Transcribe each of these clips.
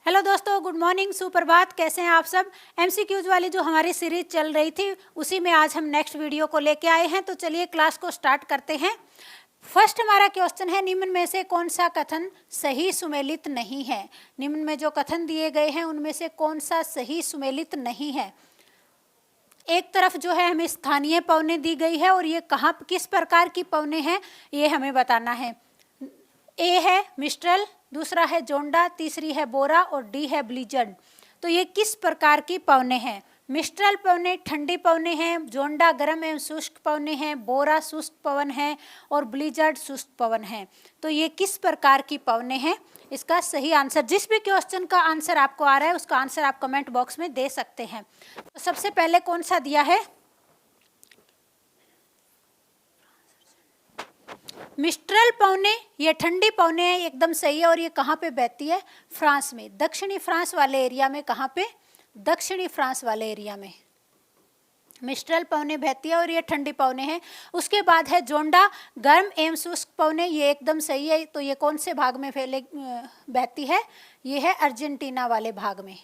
Hello दोस्तों, good morning, सुप्रभात। कैसे हैं आप सब। एमसीक्यूज वाली जो हमारी सीरीज चल रही थी उसी में आज हम नेक्स्ट वीडियो को लेके आए हैं। तो चलिए क्लास को स्टार्ट करते हैं। फर्स्ट हमारा क्वेश्चन है, निम्न में से कौन सा कथन सही सुमेलित नहीं है। निम्न में जो कथन दिए गए हैं उनमें से कौन सा सही सुमेलित नहीं है। एक तरफ जो है हमें स्थानीय पौने दी गई है और ये कहाँ किस प्रकार की पौने हैं ये हमें बताना है। ए है मिस्ट्रल, दूसरा है जोंडा, तीसरी है बोरा और डी है ब्लिजर्ड। तो ये किस प्रकार की पवने हैं। मिस्ट्रल पवने ठंडी पवने हैं, जोंडा गर्म एवं शुष्क पवने हैं, बोरा शुष्क पवन है और ब्लिजर्ड शुष्क पवन है। तो ये किस प्रकार की पवने हैं। इसका सही आंसर, जिस भी क्वेश्चन का आंसर आपको आ रहा है उसका आंसर आप कमेंट बॉक्स में दे सकते हैं। तो सबसे पहले कौन सा दिया है, मिस्ट्रल पौने, ये ठंडी पौने है, एकदम सही है। और ये कहाँ पे बहती है, फ्रांस में, दक्षिणी फ्रांस वाले एरिया में। कहाँ पे, दक्षिणी फ्रांस वाले एरिया में मिस्ट्रल पौने बहती है और ये ठंडी पौने हैं। उसके बाद है जोंडा, गर्म एवं शुष्क पौने, ये एकदम सही है। तो ये कौन से भाग में बहती है, ये है अर्जेंटीना वाले भाग में।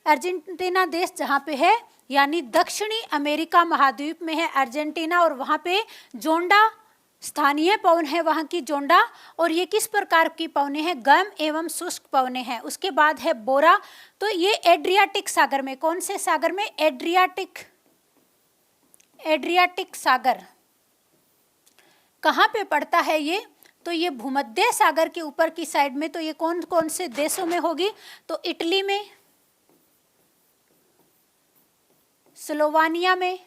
अर्जेंटीना देश जहाँ पे है यानी दक्षिणी अमेरिका महाद्वीप में है अर्जेंटीना, और वहाँ पे जोंडा स्थानीय पवन है, वहाँ की जोंडा। और ये किस प्रकार की पवने हैं, गर्म एवं शुष्क पवने हैं। उसके बाद है बोरा, तो ये एड्रियाटिक सागर में, कौन से सागर में, एड्रियाटिक सागर कहाँ पे पड़ता है ये, तो ये भूमध्य सागर के ऊपर की साइड में। तो ये कौन कौन से देशों में होगी, तो इटली में, स्लोवानिया में,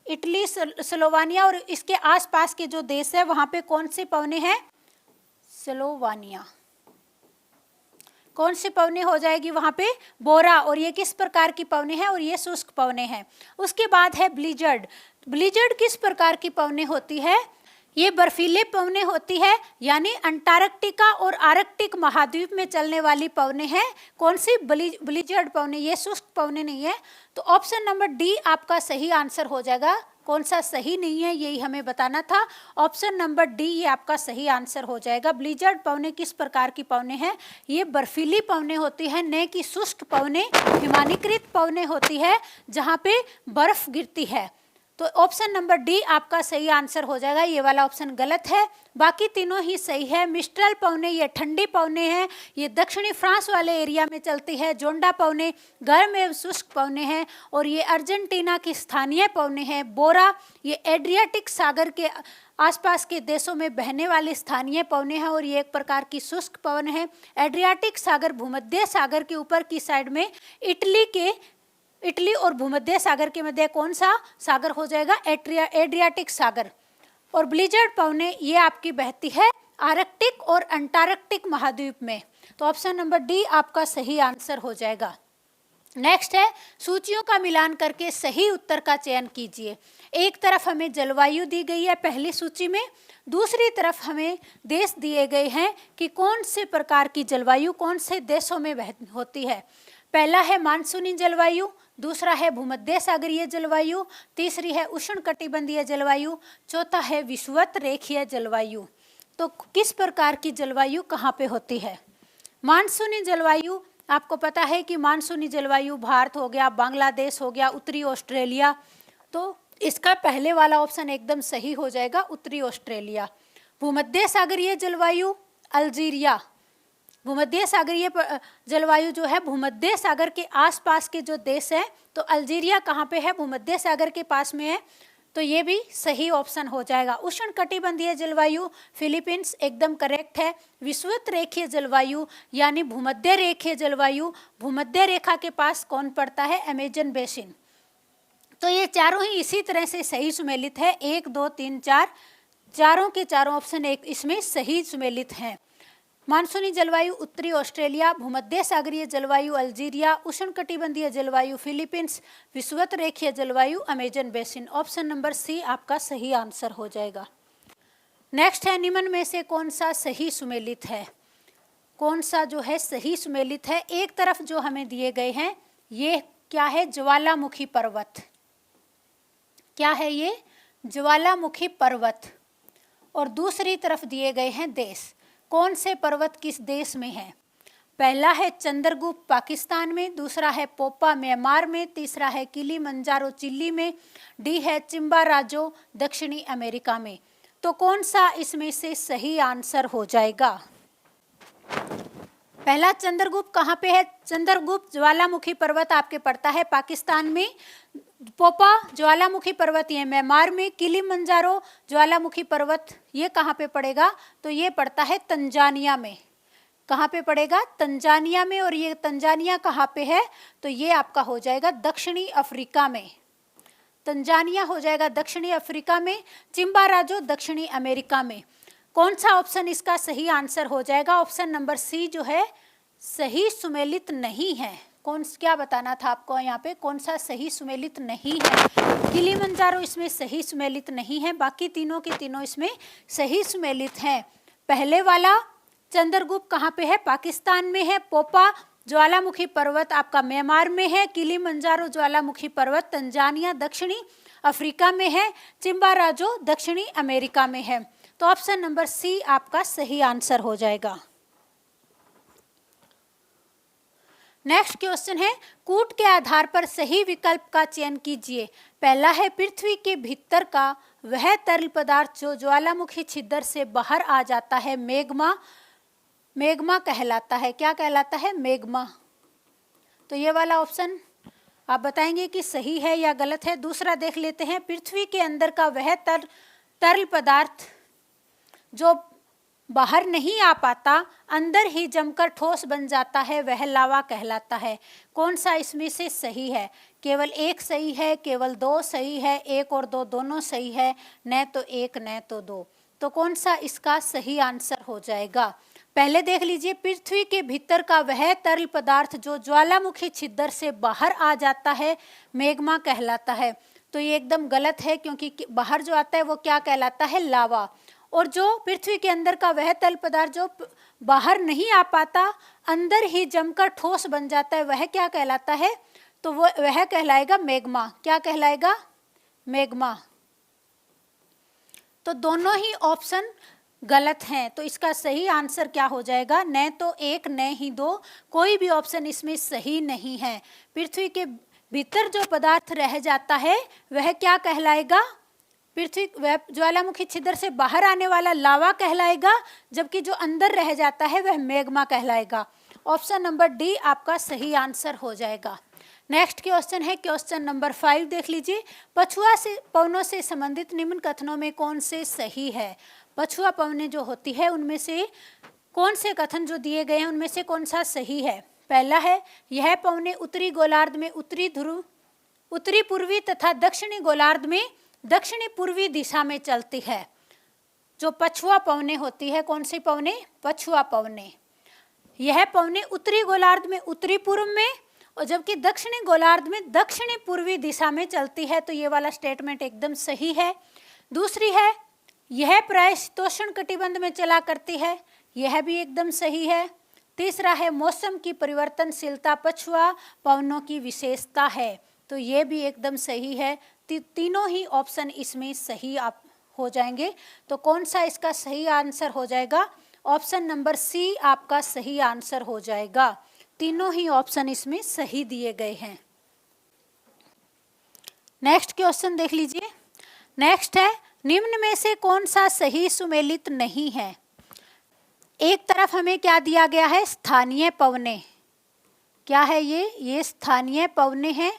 इटली स्लोवानिया और इसके आसपास के जो देश है वहां पे कौन से पवने हैं, स्लोवानिया। कौन सी पवने हो जाएगी वहां पे, बोरा। और ये किस प्रकार की पवने हैं, और ये शुष्क पवने हैं। उसके बाद है ब्लिजर्ड। ब्लिजर्ड किस प्रकार की पवने होती है, ये बर्फीले पवने होती है, यानी अंटार्कटिका और आर्कटिक महाद्वीप में चलने वाली पवने हैं। कौन सी, ब्लिजर्ड पवने, ये शुष्क पवने नहीं है। तो ऑप्शन नंबर डी आपका सही आंसर हो जाएगा। कौन सा सही नहीं है यही हमें बताना था। ऑप्शन नंबर डी ये आपका सही आंसर हो जाएगा। ब्लिजर्ड पवने किस प्रकार की पवने हैं, ये बर्फीली पवने होती है, न कि शुष्क पवने हिमानीकृत पवने होती है जहाँ पे बर्फ गिरती है। तो ऑप्शन नंबर डी आपका सही आंसर हो जाएगा। ये वाला ऑप्शन गलत है, बाकी तीनों ही सही है। मिस्ट्रल पवने ये ठंडी पवने हैं, ये दक्षिणी फ्रांस वाले एरिया में चलती है। जोंडा पवने गर्म एवं शुष्क पवने हैं और ये अर्जेंटीना की स्थानीय पवने हैं। बोरा ये एड्रियाटिक सागर के आसपास के देशों में बहने वाले स्थानीय पवने हैं और ये एक प्रकार की शुष्क पवन है। एड्रियाटिक सागर भूमध्य सागर के ऊपर की साइड में, इटली और भूमध्य सागर के मध्य कौन सा सागर हो जाएगा, एड्रियाटिक सागर। और ब्लिजर्ड पवने ये आपकी बहती है आर्कटिक और अंटार्कटिक महाद्वीप में। तो ऑप्शन नंबर डी आपका सही आंसर हो जाएगा। नेक्स्ट है, सूचियों का मिलान करके सही उत्तर का चयन कीजिए। एक तरफ हमें जलवायु दी गई है पहली सूची में, दूसरी तरफ हमें देश दिए गए हैं कि कौन से प्रकार की जलवायु कौन से देशों में होती है। पहला है मानसूनी जलवायु, दूसरा है भूमध्य सागरीय जलवायु, तीसरी है उष्णकटिबंधीय जलवायु, चौथा है विषुवत रेखीय जलवायु। तो किस प्रकार की जलवायु कहाँ पे होती है। मानसूनी जलवायु आपको पता है कि मानसूनी जलवायु भारत हो गया, बांग्लादेश हो गया, उत्तरी ऑस्ट्रेलिया। तो इसका पहले वाला ऑप्शन एकदम सही हो जाएगा, उत्तरी ऑस्ट्रेलिया। भूमध्य सागरीय जलवायु अल्जीरिया, भूमध्य सागरीय जलवायु जो है भूमध्य सागर के आसपास के जो देश है, तो अल्जीरिया कहाँ पे है, भूमध्य सागर के पास में है। तो ये भी सही ऑप्शन हो जाएगा। उष्णकटिबंधीय जलवायु फिलीपींस एकदम करेक्ट है। विषुवत रेखीय जलवायु यानी भूमध्य रेखीय जलवायु, भूमध्य रेखा के पास कौन पड़ता है, अमेजन बेसिन। तो ये चारों ही इसी तरह से सही सुमेलित है, 1 2 3 4, चारों के चारों ऑप्शन एक इसमें सही सुमेलित हैं। मानसूनी जलवायु उत्तरी ऑस्ट्रेलिया, भूमध्य सागरीय जलवायु अल्जीरिया, उष्णकटिबंधीय जलवायु फिलीपींस, विषुवत रेखीय जलवायु Amazon basin. Option number C आपका सही आंसर हो जाएगा। नेक्स्ट है, निम्न में से कौन सा सही सुमेलित है। कौन सा जो है सही सुमेलित है। एक तरफ जो हमें दिए गए हैं ये क्या है, ज्वालामुखी पर्वत। क्या है ये, ज्वालामुखी पर्वत। और दूसरी तरफ दिए गए हैं देश। कौन से पर्वत किस देश में है? पहला है चंद्रगुप्त पाकिस्तान में, दूसरा है पोपा म्यांमार में, तीसरा है किलिमंजारो चिली में, डी है चिम्बाराजो दक्षिणी अमेरिका में। तो कौन सा इसमें से सही आंसर हो जाएगा? पहला चंद्रगुप्त कहाँ पे है? चंद्रगुप्त ज्वालामुखी पर्वत आपके पड़ता है पाकिस्तान में, पोपा ज्वालामुखी पर्वत ये म्यांमार में, किलिमंजारो ज्वालामुखी पर्वत ये कहाँ पे पड़ेगा? तो ये पड़ता है तंजानिया में। कहाँ पे पड़ेगा? तंजानिया में। और ये तंजानिया कहाँ पे है? तो ये आपका हो जाएगा दक्षिणी अफ्रीका में। तंजानिया हो जाएगा दक्षिणी अफ्रीका में, चिम्बाराजो दक्षिणी अमेरिका में। कौन सा ऑप्शन इसका सही आंसर हो जाएगा? ऑप्शन नंबर सी जो है सही सुमेलित नहीं है। क्या बताना था आपको यहाँ पे? कौन सा सही सुमेलित नहीं है? किलिमंजारो इसमें सही सुमेलित नहीं है, बाकी तीनों के तीनों इसमें सही सुमेलित हैं। पहले वाला चंद्रगुप्त कहाँ पे है? पाकिस्तान में है, पोपा ज्वालामुखी पर्वत आपका म्यांमार में है, किलिमंजारो ज्वालामुखी पर्वत तंजानिया दक्षिणी अफ्रीका में है, चिम्बाराजो दक्षिणी अमेरिका में है। तो ऑप्शन नंबर सी आपका सही आंसर हो जाएगा। नेक्स्ट क्वेश्चन है, कूट के आधार पर सही विकल्प का चयन कीजिए। पहला है पृथ्वी के भीतर का वह तरल पदार्थ जो ज्वालामुखी छिद्र से बाहर आ जाता है मैग्मा। मैग्मा कहलाता है। क्या कहलाता है? मैग्मा। तो ये वाला ऑप्शन आप बताएंगे कि सही है या गलत है। दूसरा देख लेते हैं, पृथ्वी के अंदर का वह तरल पदार्थ जो बाहर नहीं आ पाता, अंदर ही जमकर ठोस बन जाता है, वह लावा कहलाता है। कौन सा इसमें से सही है? केवल एक सही है, केवल दो सही है, एक और दो दोनों सही है, न तो एक न तो दो। तो कौन सा इसका सही आंसर हो जाएगा? पहले देख लीजिए, पृथ्वी के भीतर का वह तरल पदार्थ जो ज्वालामुखी छिद्र से बाहर आ जाता है मैग्मा कहलाता है। तो ये एकदम गलत है, क्योंकि बाहर जो आता है वो क्या कहलाता है? लावा। और जो पृथ्वी के अंदर का वह तरल पदार्थ जो बाहर नहीं आ पाता, अंदर ही जमकर ठोस बन जाता है, वह क्या कहलाता है? तो वह कहलाएगा मैग्मा। क्या कहलाएगा? मैग्मा। तो दोनों ही ऑप्शन गलत हैं। तो इसका सही आंसर क्या हो जाएगा? न तो एक न ही दो, कोई भी ऑप्शन इसमें सही नहीं है। पृथ्वी के भीतर जो पदार्थ रह जाता है वह क्या कहलाएगा? पृथ्वी वह ज्वालामुखी छिद्र से बाहर आने वाला लावा कहलाएगा, जबकि जो अंदर रह जाता है वह मैग्मा कहलाएगा। ऑप्शन नंबर डी आपका सही आंसर हो जाएगा। नेक्स्ट क्वेश्चन है क्वेश्चन नंबर 5, देख लीजिए। पछुआ से पवनों से संबंधित निम्न कथनों में कौन से सही है? पछुआ पवनें जो होती है उनमें से कौन से कथन जो दिए गए हैं उनमें से कौन सा सही है? पहला है, यह पवनें उत्तरी गोलार्ध में उत्तरी ध्रुव, उत्तरी पूर्वी तथा दक्षिणी गोलार्ध में दक्षिणी पूर्वी दिशा में चलती है। जो पछुआ पवनें होती है, कौन सी पवनें? पछुआ पवनें। यह पवनें उत्तरी गोलार्ध में उत्तरी पूर्व में और जबकि दक्षिणी गोलार्ध में दक्षिणी पूर्वी दिशा में चलती है। तो ये वाला स्टेटमेंट एकदम सही है। दूसरी है, यह प्राय शीतोष्ण कटिबंध में चला करती है, यह भी एकदम सही है। तीसरा है, मौसम की परिवर्तनशीलता पछुआ पवनों की विशेषता है, तो ये भी एकदम सही है। तीनों ही ऑप्शन इसमें सही आप हो जाएंगे। तो कौन सा इसका सही आंसर हो जाएगा? ऑप्शन नंबर सी आपका सही आंसर हो जाएगा। तीनों ही ऑप्शन इसमें सही दिए गए हैं। नेक्स्ट क्वेश्चन देख लीजिए। नेक्स्ट है, निम्न में से कौन सा सही सुमेलित नहीं है? एक तरफ हमें क्या दिया गया है? स्थानीय पवनें। क्या है ये स्थानीय पवनें हैं।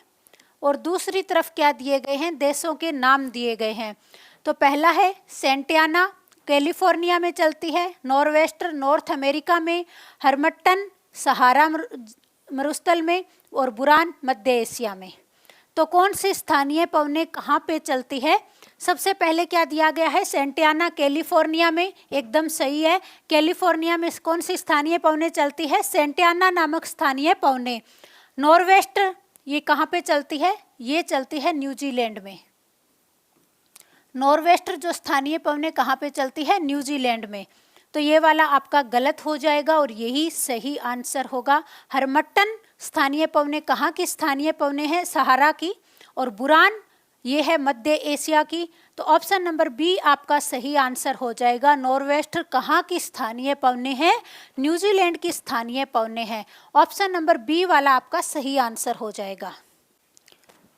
और दूसरी तरफ क्या दिए गए हैं? देशों के नाम दिए गए हैं। तो पहला है सेंटियाना, कैलिफोर्निया में चलती है, नॉर्वेस्टर नॉर्थ अमेरिका में, हरमट्टन सहारा मरुस्थल में और बुरान मध्य एशिया में। तो कौन सी स्थानीय पवनें कहाँ पे चलती है? सबसे पहले क्या दिया गया है? सेंटियाना कैलिफोर्निया में, एकदम सही है। कैलिफोर्निया में कौन सी स्थानीय पवनें चलती है? सेंटियाना नामक स्थानीय पवनें। नॉर्वेस्टर ये कहाँ पे चलती है? ये चलती है न्यूजीलैंड में। नॉर्वेस्टर जो स्थानीय पवनें कहाँ पे चलती है? न्यूजीलैंड में। तो ये वाला आपका गलत हो जाएगा और यही सही आंसर होगा। हरमट्टन स्थानीय पवनें कहाँ की स्थानीय पवनें हैं? सहारा की। और बुरान ये है मध्य एशिया की। तो ऑप्शन नंबर बी आपका सही आंसर हो जाएगा। नॉर्वेस्टर कहाँ की स्थानीय पवने हैं? न्यूजीलैंड की स्थानीय पवने हैं। ऑप्शन नंबर बी वाला आपका सही आंसर हो जाएगा।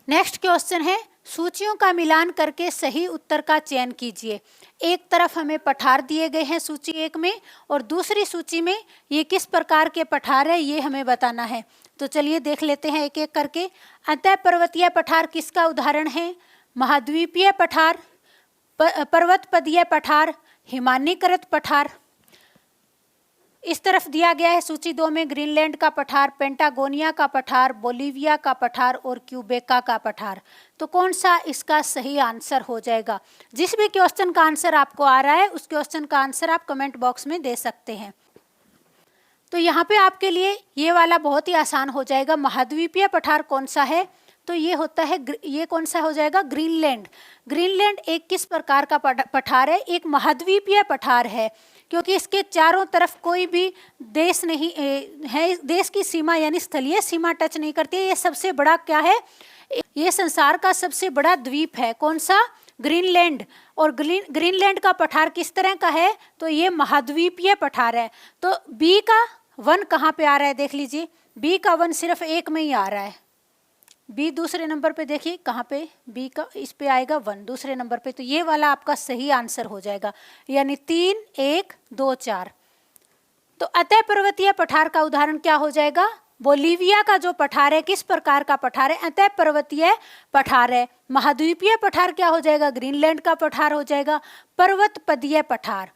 नेक्स्ट क्वेश्चन है, सूचियों का मिलान करके सही उत्तर का चयन कीजिए। एक तरफ हमें पठार दिए गए हैं सूची 1 में, और दूसरी सूची में ये किस प्रकार के पठार है ये हमें बताना है। तो चलिए देख लेते हैं एक एक करके। अंतः पर्वतीय पठार किसका उदाहरण है? महाद्वीपीय पठार, पर्वतपदीय पठार, हिमानीकृत पठार। इस तरफ दिया गया है सूची 2 में ग्रीनलैंड का पठार, पेंटागोनिया का पठार, बोलीविया का पठार और क्यूबेका का पठार। तो कौन सा इसका सही आंसर हो जाएगा? जिस भी क्वेश्चन का आंसर आपको आ रहा है उस क्वेश्चन का आंसर आप कमेंट बॉक्स में दे सकते हैं। तो यहाँ पे आपके लिए ये वाला बहुत ही आसान हो जाएगा। महाद्वीपीय पठार कौन सा है? तो ये होता है, ये कौन सा हो जाएगा? ग्रीनलैंड। ग्रीनलैंड एक किस प्रकार का पठार है? एक महाद्वीपीय पठार है, क्योंकि इसके चारों तरफ कोई भी देश नहीं है, देश की सीमा यानी स्थलीय सीमा टच नहीं करती है। ये सबसे बड़ा क्या है? ये संसार का सबसे बड़ा द्वीप है। कौन सा? ग्रीनलैंड। और ग्रीनलैंड का पठार किस तरह का है? तो ये महाद्वीपीय पठार है। तो बी का 1 कहाँ पे आ रहा है? देख लीजिए, बी का 1 सिर्फ एक में ही आ रहा है। बी दूसरे नंबर पे देखिए कहाँ पे, बी का इस पे आएगा 1 दूसरे नंबर पे। तो ये वाला आपका सही आंसर हो जाएगा, यानी 3, 1, 2, 4। तो अतः पर्वतीय पठार का उदाहरण क्या हो जाएगा? बोलीविया का जो पठार है किस प्रकार का पठार है? अतः पर्वतीय पठार है। महाद्वीपीय पठार क्या हो जाएगा? ग्रीनलैंड का पठार हो जाएगा। पर्वतपदीय पठार,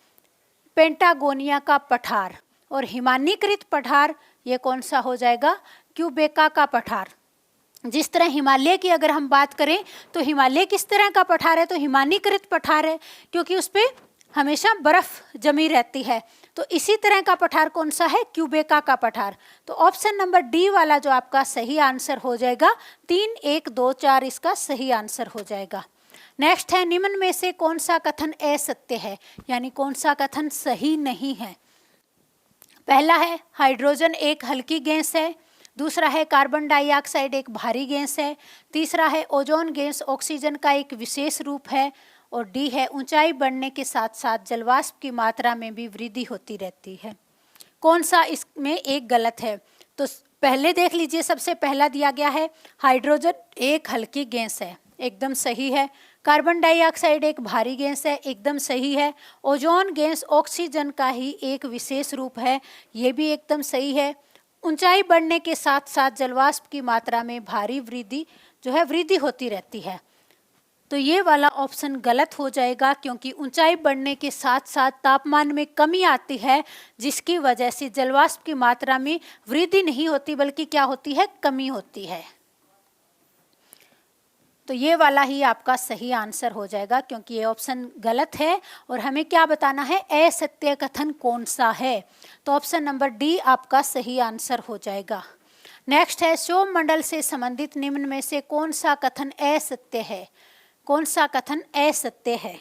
पेंटागोनिया का पठार। और हिमानीकृत पठार ये कौन सा हो जाएगा? क्यूबेका का पठार। जिस तरह हिमालय की अगर हम बात करें तो हिमालय किस तरह का पठार है? तो हिमानीकृत पठार है, क्योंकि उस पर हमेशा बर्फ जमी रहती है। तो इसी तरह का पठार कौन सा है? क्यूबेका का पठार। तो ऑप्शन नंबर डी वाला जो आपका सही आंसर हो जाएगा, 3, 1, 2, 4 इसका सही आंसर हो जाएगा। नेक्स्ट है, निम्न में से कौन सा कथन असत्य है, यानी कौन सा कथन सही नहीं है? पहला है हाइड्रोजन एक हल्की गैस है। दूसरा है कार्बन डाइऑक्साइड एक भारी गैस है। तीसरा है ओजोन गैस ऑक्सीजन का एक विशेष रूप है। और डी है ऊंचाई बढ़ने के साथ साथ जलवाष्प की मात्रा में भी वृद्धि होती रहती है। कौन सा इसमें एक गलत है? तो पहले देख लीजिए, सबसे पहला दिया गया है हाइड्रोजन एक हल्की गैस है, एकदम सही है। कार्बन डाइऑक्साइड एक भारी गैस है, एकदम सही है। ओजोन गैस ऑक्सीजन का ही एक विशेष रूप है, ये भी एकदम सही है। ऊंचाई बढ़ने के साथ साथ जलवाष्प की मात्रा में भारी वृद्धि जो है वृद्धि होती रहती है। तो ये वाला ऑप्शन गलत हो जाएगा, क्योंकि ऊंचाई बढ़ने के साथ साथ तापमान में कमी आती है, जिसकी वजह से जलवाष्प की मात्रा में वृद्धि नहीं होती बल्कि क्या होती है? कमी होती है। तो ये वाला ही आपका सही आंसर हो जाएगा, क्योंकि ये ऑप्शन गलत है। और हमें क्या बताना है? असत्य कथन कौन सा है? तो ऑप्शन नंबर डी आपका सही आंसर हो जाएगा। नेक्स्ट है, सौरमंडल से संबंधित निम्न में से कौन सा कथन असत्य है? कौन सा कथन असत्य है?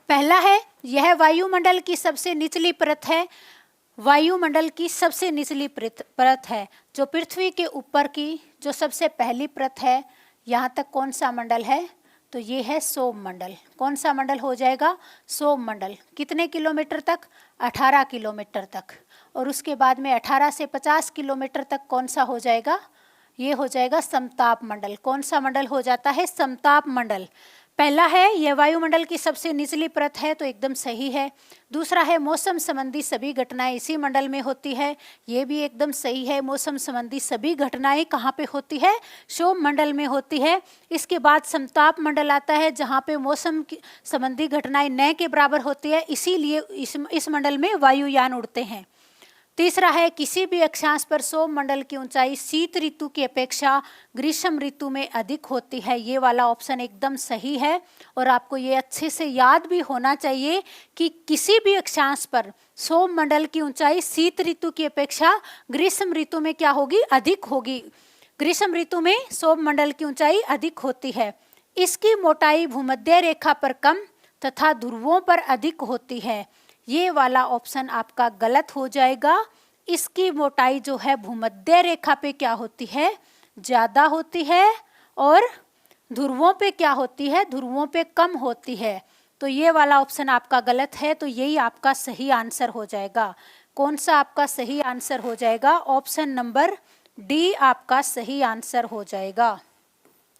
पहला है, यह वायुमंडल की सबसे निचली परत है। वायुमंडल की सबसे निचली परत है, जो पृथ्वी के ऊपर की जो सबसे पहली परत है, यहाँ तक कौन सा मंडल है? तो ये है सौरमंडल। कौन सा मंडल हो जाएगा? सौरमंडल। कितने किलोमीटर तक? 18 किलोमीटर तक। और उसके बाद में 18 से 50 किलोमीटर तक कौन सा हो जाएगा? ये हो जाएगा समताप मंडल। कौन सा मंडल हो जाता है? समताप मंडल। पहला है यह वायुमंडल की सबसे निचली परत है, तो एकदम सही है। दूसरा है मौसम संबंधी सभी घटनाएं इसी मंडल में होती है, ये भी एकदम सही है। मौसम संबंधी सभी घटनाएं कहाँ पे होती है? सौरमंडल में होती है। इसके बाद समताप मंडल आता है, जहाँ पे मौसम संबंधी घटनाएं न के बराबर होती है, इसीलिए इस मंडल में वायुयान उड़ते हैं। तीसरा है, किसी भी अक्षांश पर सौरमंडल की ऊंचाई शीत ऋतु की अपेक्षा ग्रीष्म ऋतु में अधिक होती है। ये वाला ऑप्शन एकदम सही है। और आपको ये अच्छे से याद भी होना चाहिए कि किसी भी अक्षांश पर सौरमंडल की ऊंचाई शीत ऋतु की अपेक्षा ग्रीष्म ऋतु में क्या होगी? अधिक होगी। ग्रीष्म ऋतु में सौरमंडल की ऊंचाई अधिक होती है। इसकी मोटाई भूमध्य रेखा पर कम तथा ध्रुवों पर अधिक होती है। ये वाला ऑप्शन आपका गलत हो जाएगा। इसकी मोटाई जो है भूमध्य रेखा पे क्या होती है? ज़्यादा होती है, और ध्रुवों पे क्या होती है, ध्रुवों पे कम होती है। तो ये वाला ऑप्शन आपका गलत है, तो यही आपका सही आंसर हो जाएगा। कौन सा आपका सही आंसर हो जाएगा? ऑप्शन नंबर डी आपका सही आंसर हो जाएगा।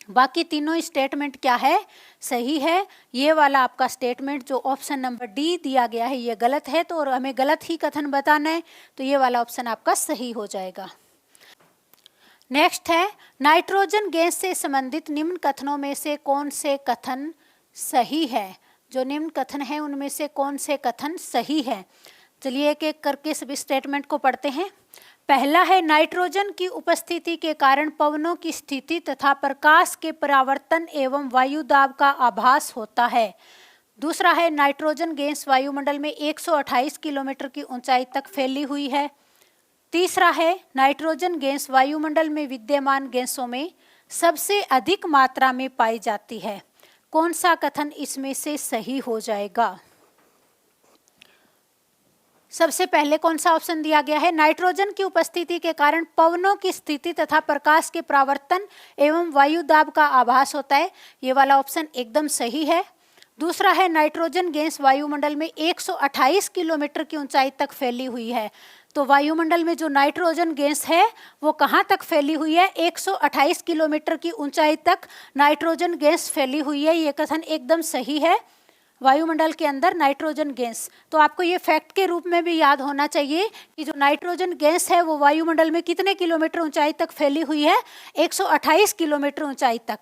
बाकी तीनों स्टेटमेंट क्या है, सही है। ये वाला आपका स्टेटमेंट जो ऑप्शन नंबर डी दिया गया है ये गलत है, तो और हमें गलत ही कथन बताना है, तो ये वाला ऑप्शन आपका सही हो जाएगा। नेक्स्ट है, नाइट्रोजन गैस से संबंधित निम्न कथनों में से कौन से कथन सही है? जो निम्न कथन है उनमें से कौन से कथन सही है? चलिए एक एक करके सभी स्टेटमेंट को पढ़ते हैं। पहला है, नाइट्रोजन की उपस्थिति के कारण पवनों की स्थिति तथा प्रकाश के परावर्तन एवं वायु दाब का आभास होता है। दूसरा है, नाइट्रोजन गैस वायुमंडल में 128 किलोमीटर की ऊंचाई तक फैली हुई है। तीसरा है, नाइट्रोजन गैस वायुमंडल में विद्यमान गैसों में सबसे अधिक मात्रा में पाई जाती है। कौन सा कथन इसमें से सही हो जाएगा? सबसे पहले कौन सा ऑप्शन दिया गया है? नाइट्रोजन की उपस्थिति के कारण पवनों की स्थिति तथा प्रकाश के परावर्तन एवं वायु दाब का आभास होता है। ये वाला ऑप्शन एकदम सही है। दूसरा है, नाइट्रोजन गैस वायुमंडल में 128 किलोमीटर की ऊंचाई तक फैली हुई है। तो वायुमंडल में जो नाइट्रोजन गैस है वो कहाँ तक फैली हुई है? 128 किलोमीटर की ऊंचाई तक नाइट्रोजन गैस फैली हुई है। ये कथन एकदम सही है। वायुमंडल के अंदर नाइट्रोजन गैस, तो आपको ये फैक्ट के रूप में भी याद होना चाहिए कि जो नाइट्रोजन गैस है वो वायुमंडल में कितने किलोमीटर ऊंचाई तक फैली हुई है? 128 किलोमीटर ऊंचाई तक।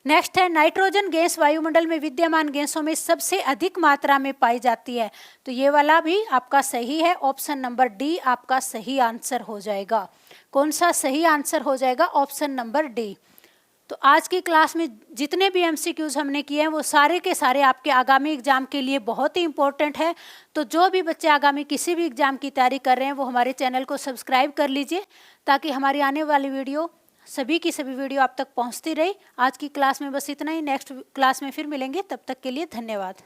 नेक्स्ट है, नाइट्रोजन गैस वायुमंडल में विद्यमान गैसों में सबसे अधिक मात्रा में पाई जाती है। तो ये वाला भी आपका सही है। ऑप्शन नंबर डी आपका सही आंसर हो जाएगा। कौन सा सही आंसर हो जाएगा? Option number D. तो आज की क्लास में जितने भी एमसीक्यूज हमने किए हैं वो सारे के सारे आपके आगामी एग्जाम के लिए बहुत ही इंपॉर्टेंट है। तो जो भी बच्चे आगामी किसी भी एग्जाम की तैयारी कर रहे हैं वो हमारे चैनल को सब्सक्राइब कर लीजिए, ताकि हमारी आने वाली वीडियो सभी की सभी वीडियो आप तक पहुंचती रही। आज की क्लास में बस इतना ही। नेक्स्ट क्लास में फिर मिलेंगे, तब तक के लिए धन्यवाद।